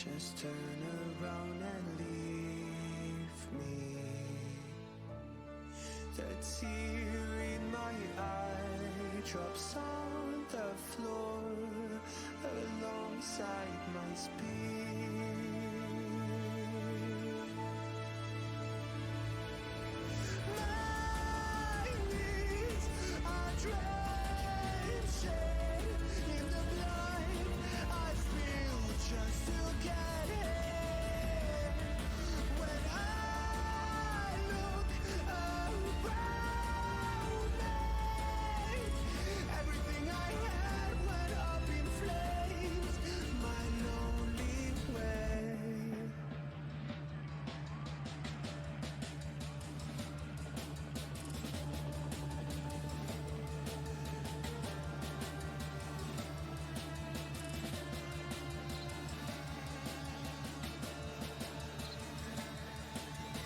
Just turn around and leave me. The tear in my eye drops on the floor alongside my spear. My knees are drenching in the blood I spill just to get here. When I look around me, everything I had went up in flames. My lonely way.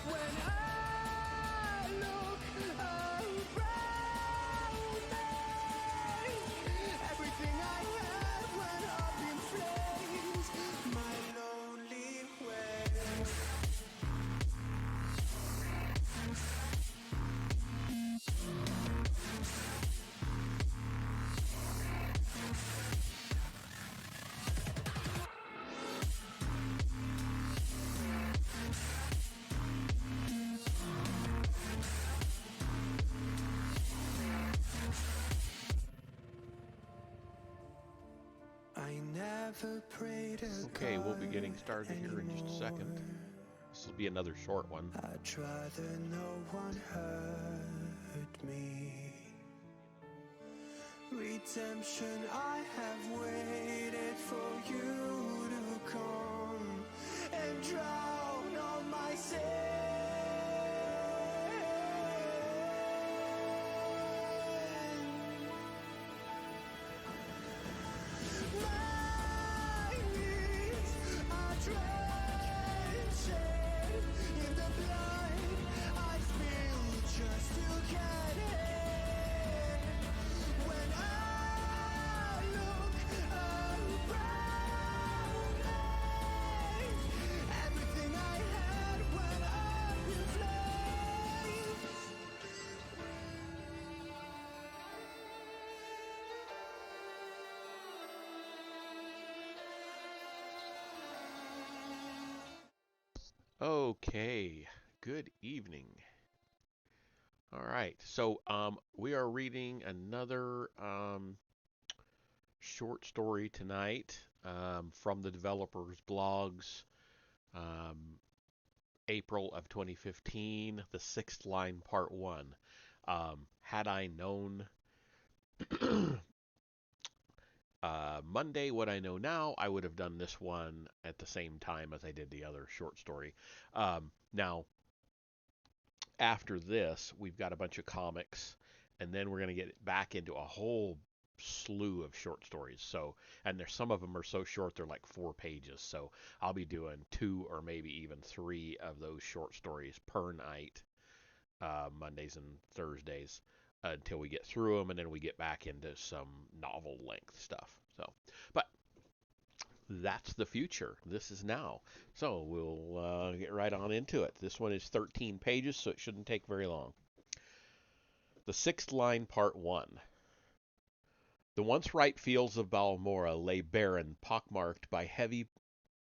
When I look around me, everything I had went up in flames. My lonely way. I never prayed to Okay, we'll be getting started here in just a second. This will be another short one. I'd rather no one hurt me. Redemption, I have waited for you to come and drown all my sin. My knees are drenching in the blood I spill just to get here. When I look around me, everything I had went up in flames. Okay, good evening. All right, so we are reading another short story tonight from the developers' blogs, um, April of 2015, The Sixth Line, Part 1. Had I known Monday what I know now, I would have done this one at the same time as I did the other short story. Now, after this, we've got a bunch of comics, and then we're going to get back into a whole slew of short stories. So, and there's some of them are so short they're like 4 pages. So I'll be doing 2 or maybe even 3 of those short stories per night, Mondays and Thursdays, until we get through them, and then we get back into some novel length stuff. So, but that's the future. This is now. So we'll get right on into it. This one is 13 pages, so it shouldn't take very long. The Sixth Line, Part 1. The once ripe fields of Balmora lay barren, pockmarked by heavy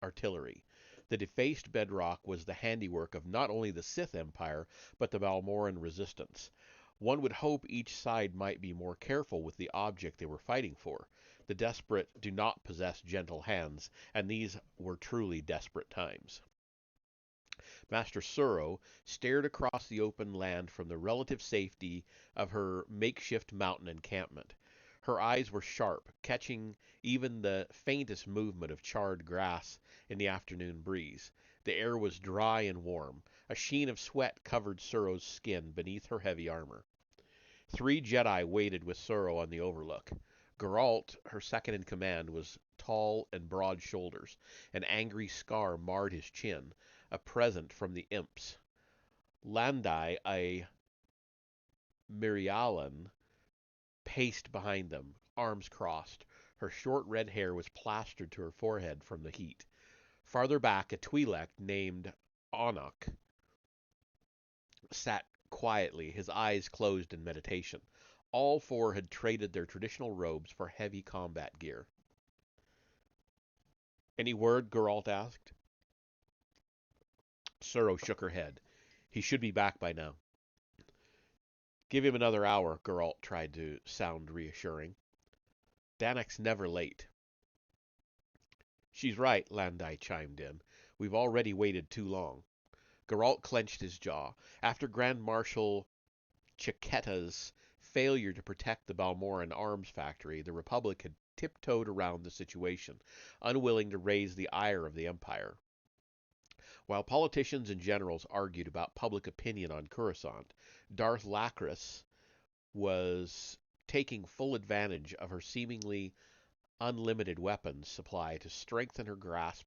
artillery. The defaced bedrock was the handiwork of not only the Sith Empire, but the Balmoran resistance. One would hope each side might be more careful with the object they were fighting for. The desperate do not possess gentle hands, and these were truly desperate times. Master Suro stared across the open land from the relative safety of her makeshift mountain encampment. Her eyes were sharp, catching even the faintest movement of charred grass in the afternoon breeze. The air was dry and warm. A sheen of sweat covered Suro's skin beneath her heavy armor. 3 Jedi waited with Suro on the overlook. Geralt, her second in command, was tall and broad-shoulders. An angry scar marred his chin, a present from the imps. Landai, a Mirialan, paced behind them, arms crossed. Her short red hair was plastered to her forehead from the heat. Farther back, a Twi'lek named Anak sat quietly, his eyes closed in meditation. All four had traded their traditional robes for heavy combat gear. Any word? Geralt asked. Suro shook her head. He should be back by now. Give him another hour, Geralt tried to sound reassuring. Danek's never late. She's right, Landai chimed in. We've already waited too long. Geralt clenched his jaw. After Grand Marshal Chiquetta's failure to protect the Balmoran arms factory, the Republic had tiptoed around the situation, unwilling to raise the ire of the Empire. While politicians and generals argued about public opinion on Coruscant, Darth Lacris was taking full advantage of her seemingly unlimited weapons supply to strengthen her grasp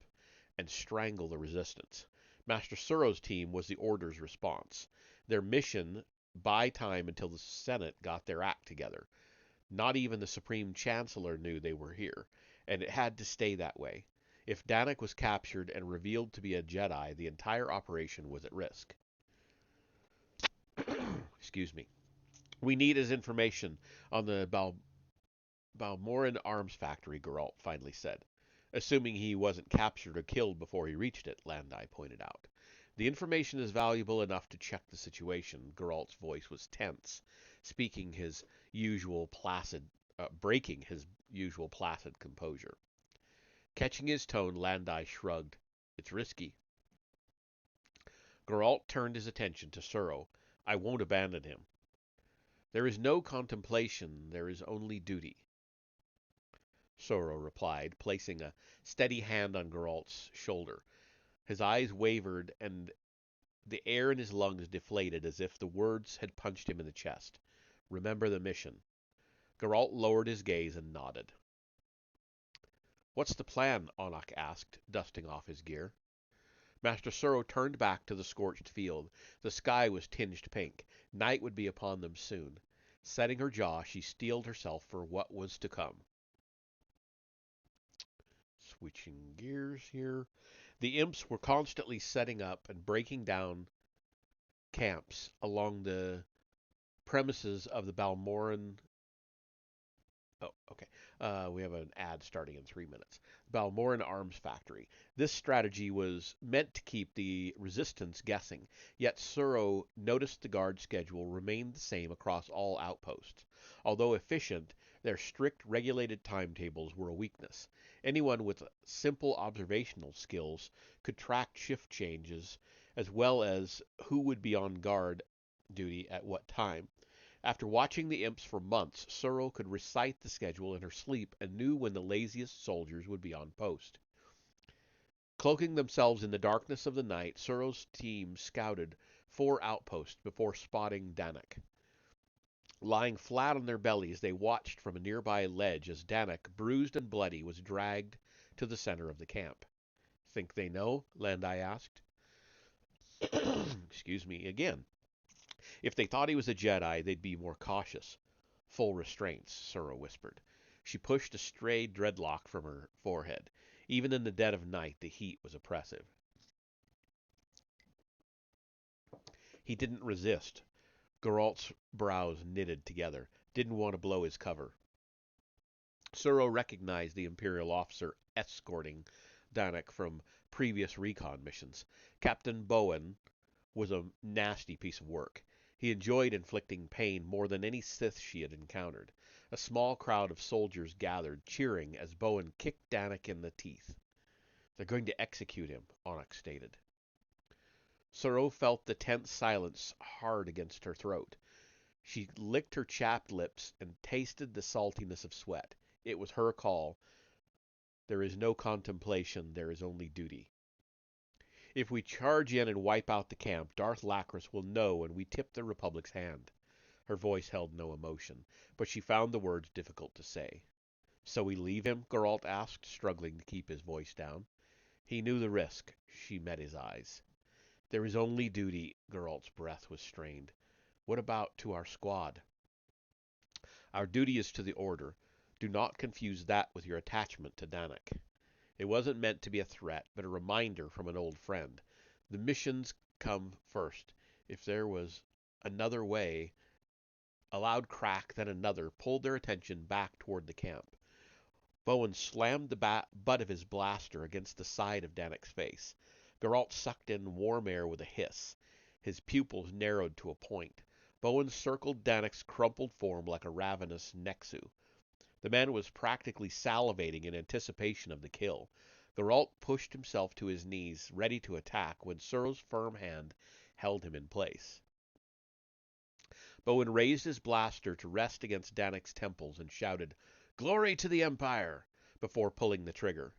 and strangle the resistance. Master Suro's team was the Order's response. Their mission: buy time until the Senate got their act together. Not even the Supreme Chancellor knew they were here, and it had to stay that way. If Danik was captured and revealed to be a Jedi, the entire operation was at risk. Excuse me. We need his information on the Balmoran arms factory, Geralt finally said. Assuming he wasn't captured or killed before he reached it, Landai pointed out. The information is valuable enough to check the situation. Geralt's voice was tense, breaking his usual placid composure. Catching his tone, Landai shrugged. It's risky. Geralt turned his attention to Suro. I won't abandon him. There is no contemplation, there is only duty. Suro replied, placing a steady hand on Geralt's shoulder. His eyes wavered, and the air in his lungs deflated as if the words had punched him in the chest. Remember the mission. Geralt lowered his gaze and nodded. What's the plan? Anak asked, dusting off his gear. Master Suro turned back to the scorched field. The sky was tinged pink. Night would be upon them soon. Setting her jaw, she steeled herself for what was to come. Switching gears here. The imps were constantly setting up and breaking down camps along the premises of the Balmoran. Oh, okay. We have an ad starting in 3 minutes. Balmoran Arms Factory. This strategy was meant to keep the resistance guessing, yet Suro noticed the guard schedule remained the same across all outposts. Although efficient, their strict regulated timetables were a weakness. Anyone with simple observational skills could track shift changes as well as who would be on guard duty at what time. After watching the imps for months, Suro could recite the schedule in her sleep and knew when the laziest soldiers would be on post. Cloaking themselves in the darkness of the night, Suro's team scouted 4 outposts before spotting Danik. Lying flat on their bellies, they watched from a nearby ledge as Danik, bruised and bloody, was dragged to the center of the camp. Think they know? Landai asked. Excuse me again. If they thought he was a Jedi, they'd be more cautious. Full restraints, Suro whispered. She pushed a stray dreadlock from her forehead. Even in the dead of night, the heat was oppressive. He didn't resist. Geralt's brows knitted together. Didn't want to blow his cover. Suro recognized the Imperial officer escorting Danik from previous recon missions. Captain Bowen was a nasty piece of work. He enjoyed inflicting pain more than any Sith she had encountered. A small crowd of soldiers gathered, cheering as Bowen kicked Danik in the teeth. They're going to execute him, Onyx stated. Suro felt the tense silence hard against her throat. She licked her chapped lips and tasted the saltiness of sweat. It was her call. There is no contemplation, there is only duty. If we charge in and wipe out the camp, Darth Lacris will know when we tip the Republic's hand. Her voice held no emotion, but she found the words difficult to say. So we leave him? Geralt asked, struggling to keep his voice down. He knew the risk. She met his eyes. There is only duty. Geralt's breath was strained. What about to our squad? Our duty is to the Order. Do not confuse that with your attachment to Danik. It wasn't meant to be a threat, but a reminder from an old friend. The missions come first. If there was another way, a loud crack, then another, pulled their attention back toward the camp. Bowen slammed the butt of his blaster against the side of Danek's face. Geralt sucked in warm air with a hiss. His pupils narrowed to a point. Bowen circled Danek's crumpled form like a ravenous Nexu. The man was practically salivating in anticipation of the kill. Geralt pushed himself to his knees, ready to attack, when Suro's firm hand held him in place. Bowen raised his blaster to rest against Danek's temples and shouted, "Glory to the Empire!" before pulling the trigger.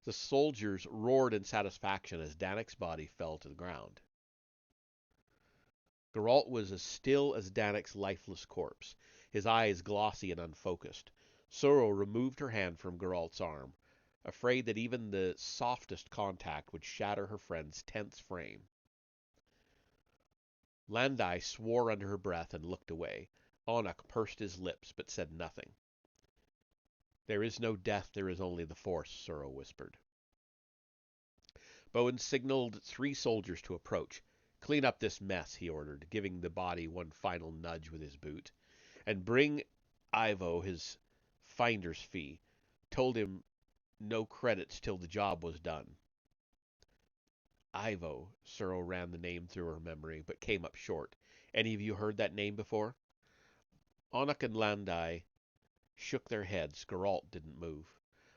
The soldiers roared in satisfaction as Danek's body fell to the ground. Geralt was as still as Danek's lifeless corpse, his eyes glossy and unfocused. Suro removed her hand from Geralt's arm, afraid that even the softest contact would shatter her friend's tense frame. Landai swore under her breath and looked away. Onak pursed his lips but said nothing. "There is no death, there is only the Force," Suro whispered. Bowen signaled 3 soldiers to approach. "Clean up this mess," he ordered, giving the body one final nudge with his boot. "And bring Ivo his finder's fee. Told him no credits till the job was done." Ivo, Suro ran the name through her memory, but came up short. "Any of you heard that name before?" Onak and Landai shook their heads. Geralt didn't move.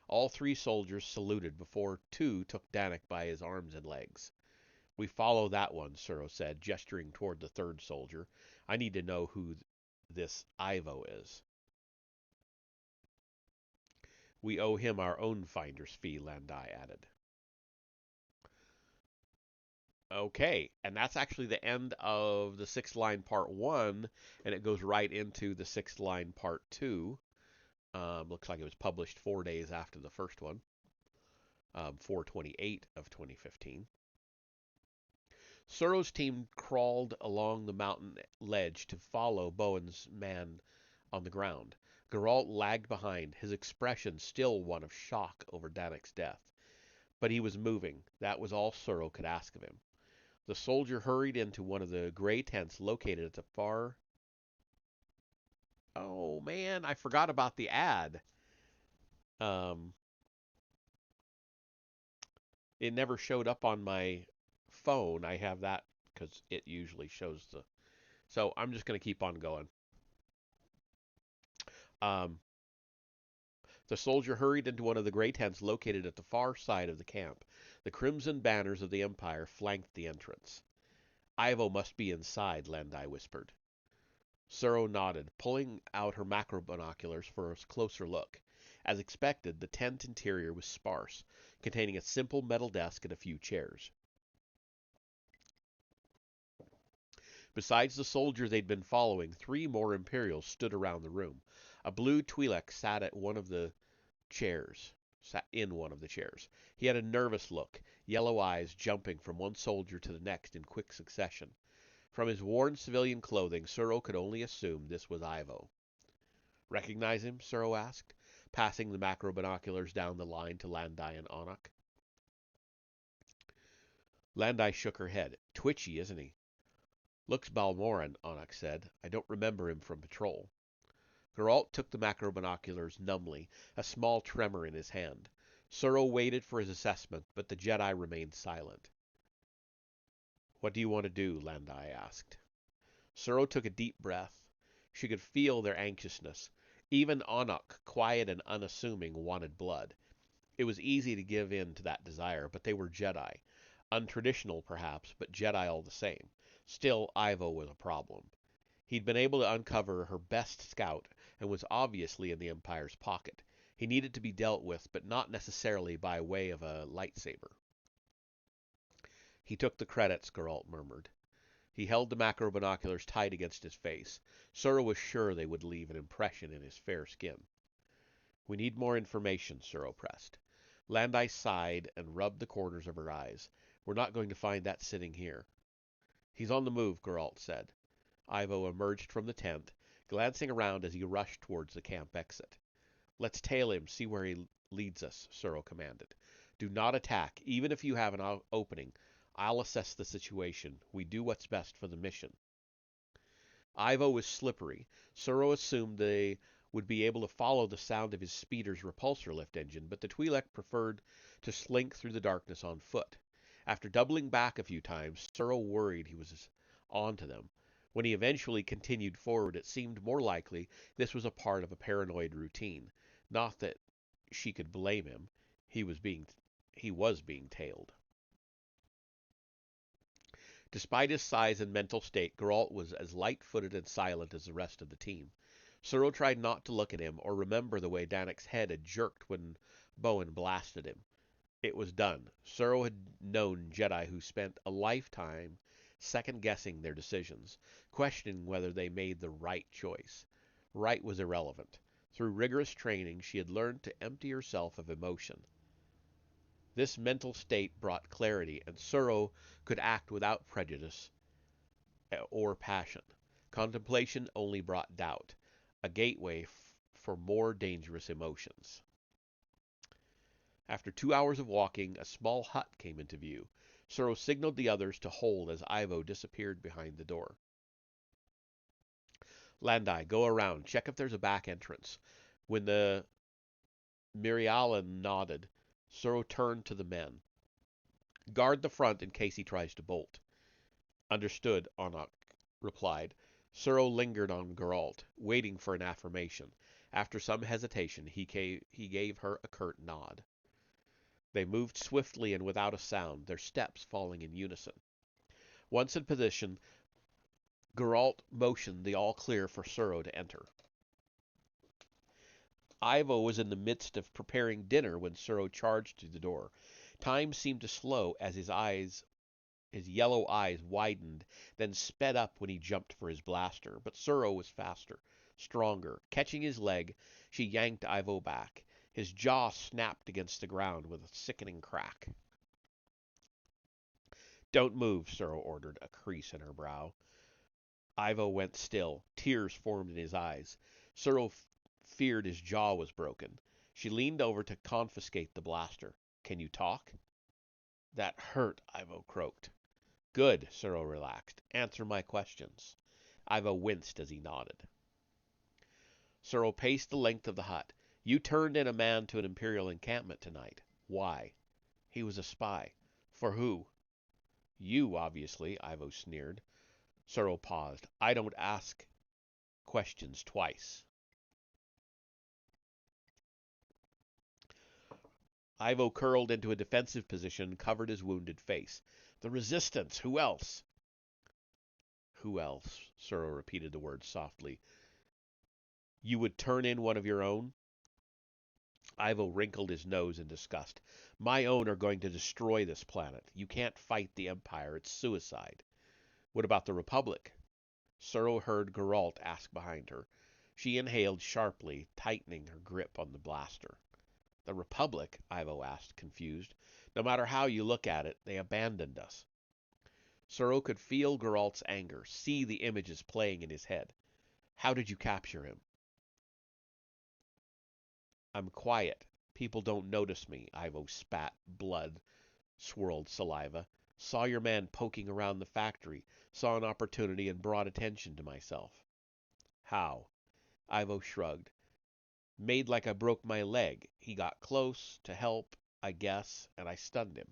All 3 soldiers saluted before 2 took Danek by his arms and legs. "We follow that one," Suro said, gesturing toward the 3rd soldier. "I need to know who this Ivo is." "We owe him our own finder's fee," Landai added. Okay, and that's actually the end of the 6th line part 1, and it goes right into the 6th line part 2. Looks like it was published 4 days after the first one, 4/28 of 2015. Suro's team crawled along the mountain ledge to follow Bowen's man on the ground. Geralt lagged behind, his expression still one of shock over Danek's death. But he was moving. That was all Suro could ask of him. The soldier hurried into one of the gray tents located at the far... Oh, man, I forgot about the ad. It never showed up on my phone. I have that because it usually shows the... So I'm just going to keep on going. The soldier hurried into one of the gray tents located at the far side of the camp. The crimson banners of the Empire flanked the entrance. "Ivo must be inside," Landai whispered. Suro nodded, pulling out her macro binoculars for a closer look. As expected, the tent interior was sparse, containing a simple metal desk and a few chairs. Besides the soldier they'd been following, 3 more Imperials stood around the room. A blue Twi'lek sat in one of the chairs. He had a nervous look, yellow eyes jumping from one soldier to the next in quick succession. From his worn civilian clothing, Suro could only assume this was Ivo. "Recognize him?" Suro asked, passing the macro binoculars down the line to Landai and Onak. Landai shook her head. "Twitchy, isn't he?" "Looks Balmoran," Onak said. "I don't remember him from patrol." Geralt took the macro binoculars numbly, a small tremor in his hand. Suro waited for his assessment, but the Jedi remained silent. "What do you want to do?" Landai asked. Suro took a deep breath. She could feel their anxiousness. Even Onak, quiet and unassuming, wanted blood. It was easy to give in to that desire, but they were Jedi. Untraditional, perhaps, but Jedi all the same. Still, Ivo was a problem. He'd been able to uncover her best scout and was obviously in the Empire's pocket. He needed to be dealt with, but not necessarily by way of a lightsaber. "He took the credits," Geralt murmured. He held the macro binoculars tight against his face. Suro was sure they would leave an impression in his fair skin. "We need more information," Suro pressed. Landai sighed and rubbed the corners of her eyes. "We're not going to find that sitting here." "He's on the move," Geralt said. Ivo emerged from the tent, glancing around as he rushed towards the camp exit. "Let's tail him, see where he leads us," Suro commanded. Do not attack, even if you have an opening. I'll assess the situation. We do what's best for the mission. Ivo was slippery. Suro assumed they would be able to follow the sound of his speeder's repulsor lift engine, but the Twi'lek preferred to slink through the darkness on foot. After doubling back a few times, Suro worried he was on to them. When he eventually continued forward, it seemed more likely this was a part of a paranoid routine. Not that she could blame him. He was being tailed. Despite his size and mental state, Geralt was as light-footed and silent as the rest of the team. Suro tried not to look at him or remember the way Danek's head had jerked when Bowen blasted him. It was done. Suro had known Jedi who spent a lifetime second-guessing their decisions, questioning whether they made the right choice. Right was irrelevant. Through rigorous training, she had learned to empty herself of emotion. This mental state brought clarity, and Suro could act without prejudice or passion. Contemplation only brought doubt, a gateway for more dangerous emotions. After 2 hours of walking, a small hut came into view. Suro signaled the others to hold as Ivo disappeared behind the door. Landai, go around, check if there's a back entrance. When the Mirialan nodded, Suro turned to the men. Guard the front in case he tries to bolt. Understood, Anak replied. Suro lingered on Geralt, waiting for an affirmation. After some hesitation, he gave her a curt nod. They moved swiftly and without a sound, their steps falling in unison. Once in position, Geralt motioned the all-clear for Suro to enter. Ivo was in the midst of preparing dinner when Suro charged through the door. Time seemed to slow as his yellow eyes widened, then sped up when he jumped for his blaster. But Suro was faster, stronger. Catching his leg, she yanked Ivo back. His jaw snapped against the ground with a sickening crack. Don't move, Suro ordered, a crease in her brow. Ivo went still. Tears formed in his eyes. Suro feared his jaw was broken. She leaned over to confiscate the blaster. Can you talk? That hurt, Ivo croaked. Good, Suro relaxed. Answer my questions. Ivo winced as he nodded. Suro paced the length of the hut. You turned in a man to an Imperial encampment tonight. Why? He was a spy. For who? You, obviously, Ivo sneered. Suro paused. I don't ask questions twice. Ivo curled into a defensive position and covered his wounded face. The Resistance. Who else? Who else? Suro repeated the words softly. You would turn in one of your own? Ivo wrinkled his nose in disgust. My own are going to destroy this planet. You can't fight the Empire. It's suicide. What about the Republic? Suro heard Geralt ask behind her. She inhaled sharply, tightening her grip on the blaster. The Republic? Ivo asked, confused. No matter how you look at it, they abandoned us. Suro could feel Geralt's anger, see the images playing in his head. How did you capture him? I'm quiet. People don't notice me. Ivo spat blood, swirled saliva. Saw your man poking around the factory. Saw an opportunity and brought attention to myself. How? Ivo shrugged. Made like I broke my leg. He got close to help, I guess, and I stunned him.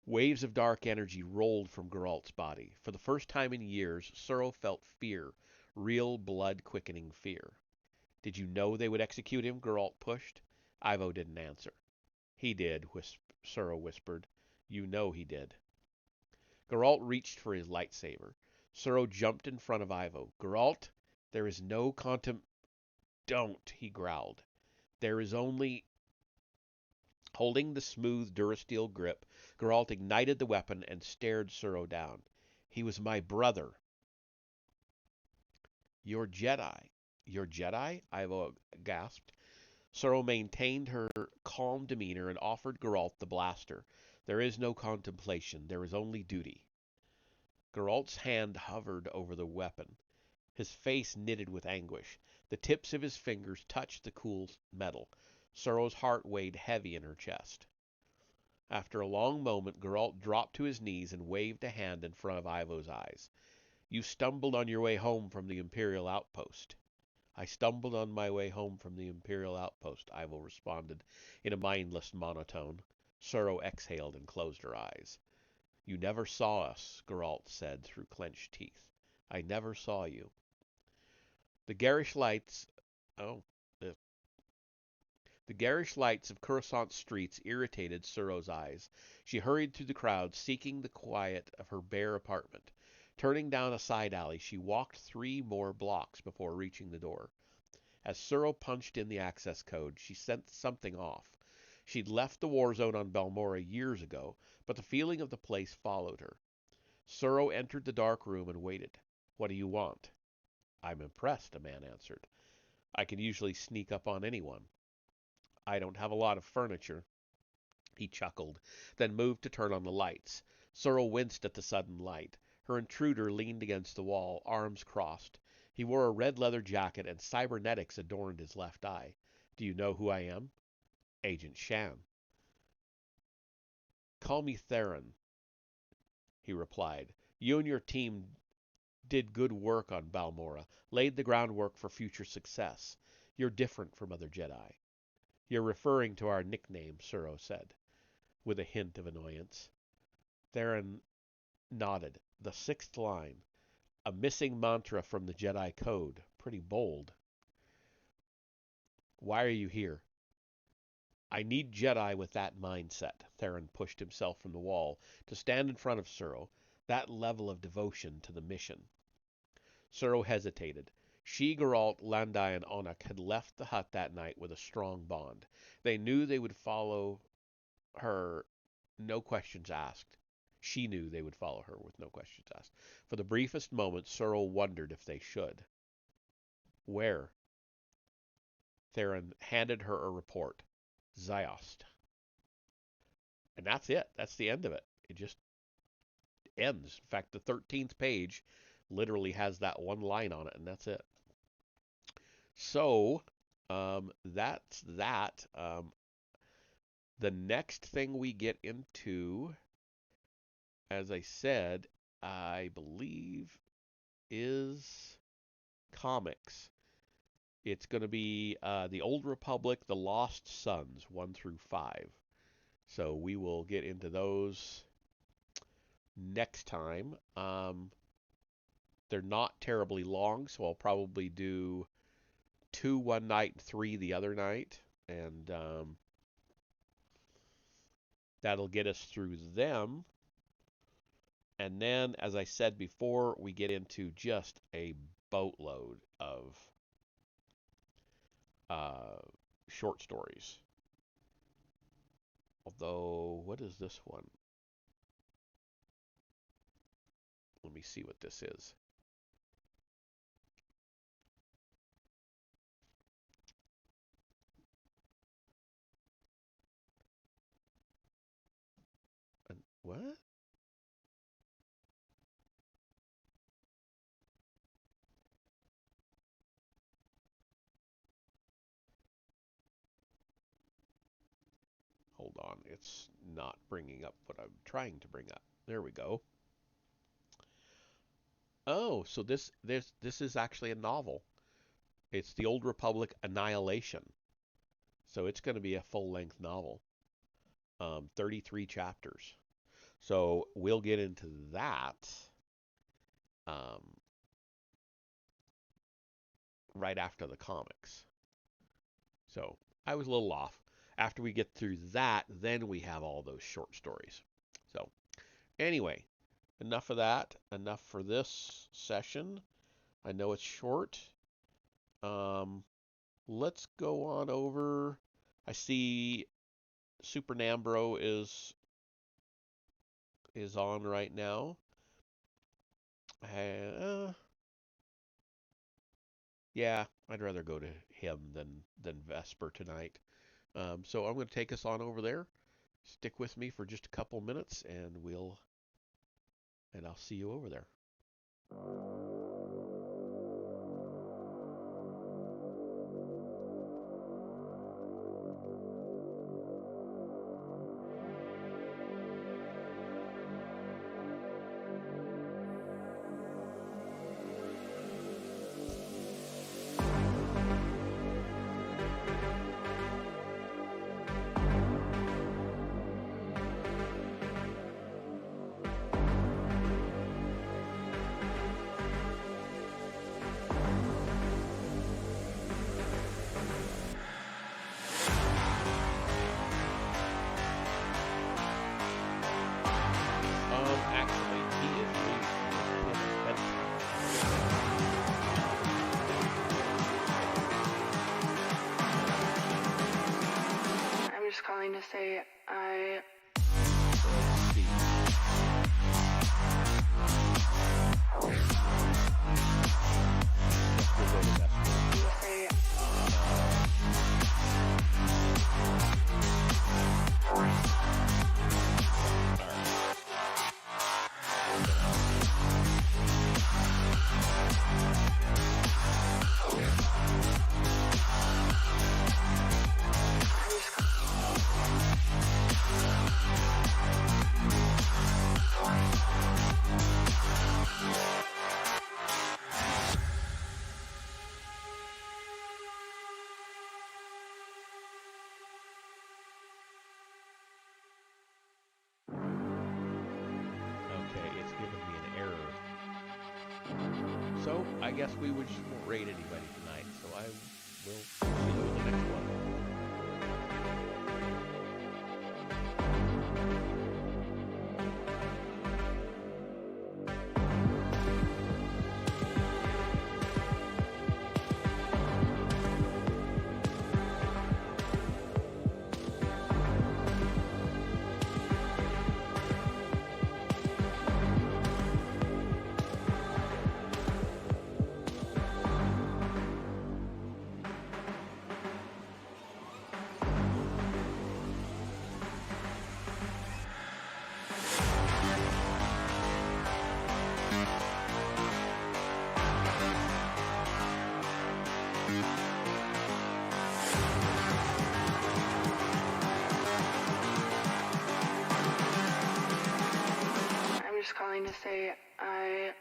Waves of dark energy rolled from Geralt's body. For the first time in years, Suro felt fear, real blood-quickening fear. Did you know they would execute him? Geralt pushed. Ivo didn't answer. He did, Suro whispered. You know he did. Geralt reached for his lightsaber. Suro jumped in front of Ivo. Geralt, there is no Don't, he growled. There is only... Holding the smooth Durasteel grip, Geralt ignited the weapon and stared Suro down. He was my brother. You're Jedi. You're Jedi? Ivo gasped. Suro maintained her calm demeanor and offered Geralt the blaster. There is no contemplation. There is only duty. Geralt's hand hovered over the weapon. His face knitted with anguish. The tips of his fingers touched the cool metal. Sorrow's heart weighed heavy in her chest. After a long moment, Geralt dropped to his knees and waved a hand in front of Ivo's eyes. You stumbled on your way home from the Imperial outpost. I stumbled on my way home from the Imperial outpost, Ivo responded in a mindless monotone. Sorrow exhaled and closed her eyes. You never saw us, Geralt said through clenched teeth. I never saw you. The garish lights... Oh, the garish lights of Coruscant's streets irritated Sorrow's eyes. She hurried through the crowd, seeking the quiet of her bare apartment. Turning down a side alley, she walked 3 more blocks before reaching the door. As Sorrow punched in the access code, she sensed something off. She'd left the war zone on Balmora years ago, but the feeling of the place followed her. Sorrow entered the dark room and waited. What do you want? I'm impressed, a man answered. I can usually sneak up on anyone. I don't have a lot of furniture. He chuckled, then moved to turn on the lights. Sorrel winced at the sudden light. Her intruder leaned against the wall, arms crossed. He wore a red leather jacket, and cybernetics adorned his left eye. Do you know who I am? Agent Shan. Call me Theron, he replied. You and your team did good work on Balmora, laid the groundwork for future success. You're different from other Jedi. You're referring to our nickname, Suro said, with a hint of annoyance. Theron nodded. The 6th line. A missing mantra from the Jedi Code. Pretty bold. Why are you here? I need Jedi with that mindset. Theron pushed himself from the wall to stand in front of Suro. That level of devotion to the mission. Suro hesitated. She, Geralt, Landai, and Onak had left the hut that night with a strong bond. They knew they would follow her, no questions asked. She knew they would follow her with no questions asked. For the briefest moment, Suro wondered if they should. Where? Theron handed her a report. Ziost. And that's it. That's the end of it. It just ends. In fact, the 13th page literally has that one line on it, and that's it. So, that's that. The next thing we get into, as I said, I believe, is comics. It's going to be The Old Republic, The Lost Sons, 1 through 5. So we will get into those next time. They're not terribly long, so I'll probably do 2 one night and 3 the other night. And that'll get us through them. And then, as I said before, we get into just a boatload of short stories. Although, what is this one? Let me see what this is. What? Hold on, it's not bringing up what I'm trying to bring up. There we go. Oh, so this is actually a novel. It's The Old Republic Annihilation. So it's going to be a full-length novel. 33 chapters. So we'll get into that um, right after the comics. So I was a little off. After we get through that, then we have all those short stories. So anyway, enough of that. Enough for this session. I know it's short. Let's go on over. I see Super Nambro is on right now. Yeah, I'd rather go to him than Vesper tonight. So I'm going to take us on over there. Stick with me for just a couple minutes, and I'll see you over there. calling to say I... Let's see. We'll go to decimal. Say Okay, it's giving me an error. So, I guess we would just won't rate anybody tonight, so I will see you in the next one. I'm just calling to say I...